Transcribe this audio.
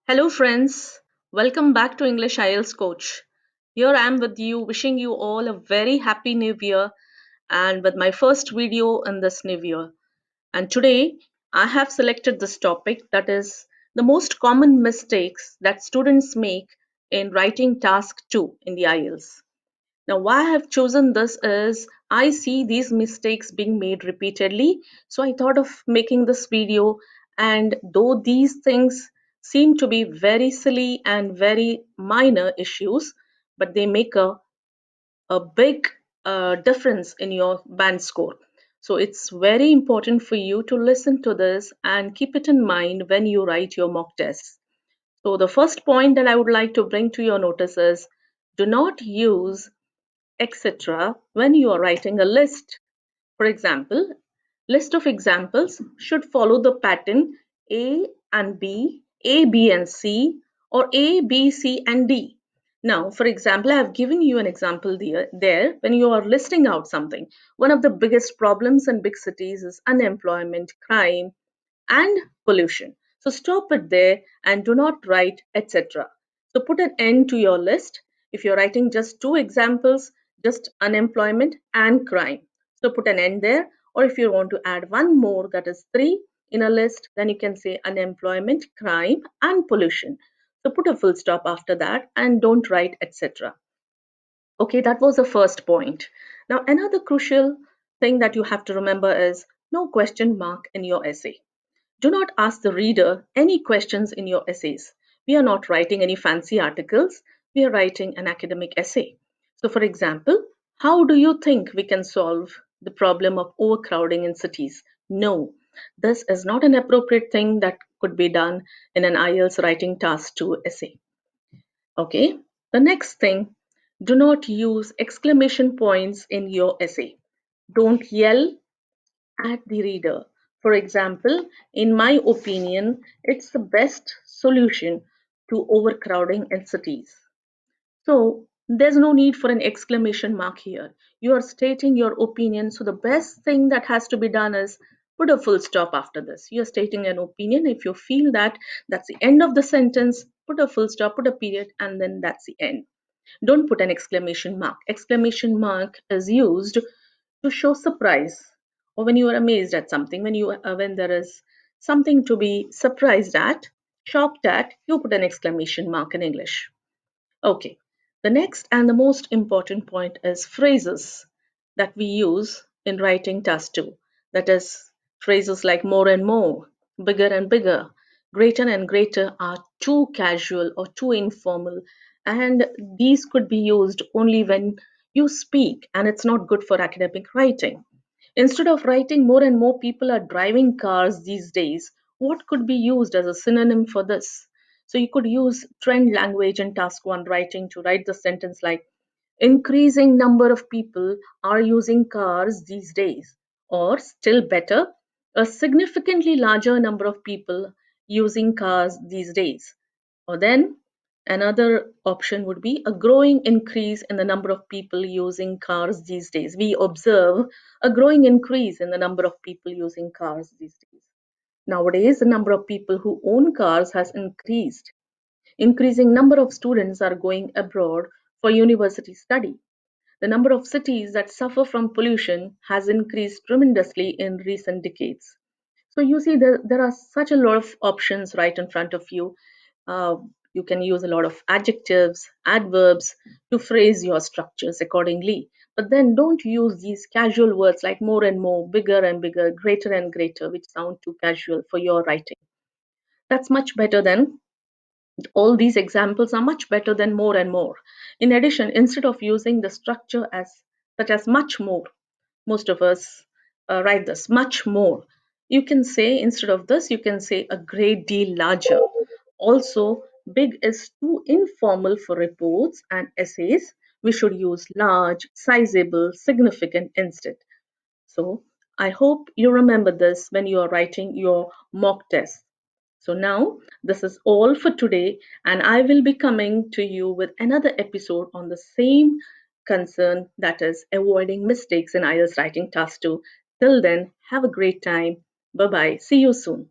Hello, friends. Welcome back to English IELTS Coach. Here I am with you, wishing you all a very happy new year and with my first video in this new year. And today I have selected this topic that is the most common mistakes that students make in writing task 2 in the IELTS. Now, why I have chosen this is I see these mistakes being made repeatedly. So I thought of making this video. And though these things seem to be very silly and very minor issues, but they make a big difference in your band score. So it's very important for you to listen to this and keep it in mind when you write your mock tests. So the first point that I would like to bring to your notice is do not use etc. when you are writing a list. For example, list of examples should follow the pattern A and B, A, B and C, or A, B, C and D. Now, for example, I have given you an example there when you are listing out something. One of the biggest problems in big cities is unemployment, crime, and pollution. So stop it there and do not write etc. So put an end to your list. If you're writing just two examples, just unemployment and crime. So put an end there. Or if you want to add one more, that is three in a list, then you can say unemployment, crime, and pollution. So put a full stop after that and don't write etc. Okay, that was the first point. Now, another crucial thing that you have to remember is no question mark in your essay. Do not ask the reader any questions in your essays. We are not writing any fancy articles, we are writing an academic essay. So, for example, how do you think we can solve the problem of overcrowding in cities? No, this is not an appropriate thing that could be done in an IELTS writing task 2 essay. Okay, the next thing, do not use exclamation points in your essay. Don't yell at the reader. For example, in my opinion, it's the best solution to overcrowding in cities. So there's no need for an exclamation mark here. You are stating your opinion. So the best thing that has to be done is put a full stop after this. You're stating an opinion. If you feel that that's the end of the sentence, put a full stop, put a period, and then that's the end. Don't put an exclamation mark. Exclamation mark is used to show surprise or when you are amazed at something, when there is something to be surprised at, shocked at, you put an exclamation mark in English. Okay, the next and the most important point is phrases that we use in writing task 2. That is, phrases like more and more, bigger and bigger, greater and greater are too casual or too informal, and these could be used only when you speak, and it's not good for academic writing. Instead of writing more and more people are driving cars these days, what could be used as a synonym for this? So you could use trend language in task 1 writing to write the sentence like increasing number of people are using cars these days, or still better, a significantly larger number of people using cars these days. Or then another option would be a growing increase in the number of people using cars these days. We observe a growing increase in the number of people using cars these days. Nowadays, the number of people who own cars has increased. Increasing number of students are going abroad for university study. The number of cities that suffer from pollution has increased tremendously in recent decades. So you see, there are such a lot of options right in front of you. Uh, you can use a lot of adjectives, adverbs to phrase your structures accordingly. But then don't use these casual words like more and more, bigger and bigger, greater and greater, which sound too casual for your writing. That's much better than all these examples are much better than more and more. In addition, instead of using the structure as such as much more, most of us write this much more. You can say instead of this, you can say a great deal larger. Also, big is too informal for reports and essays. We should use large, sizable, significant instead. So, I hope you remember this when you are writing your mock test. So now this is all for today, and I will be coming to you with another episode on the same concern, that is avoiding mistakes in IELTS writing task 2. Till then, have a great time. Bye bye. See you soon.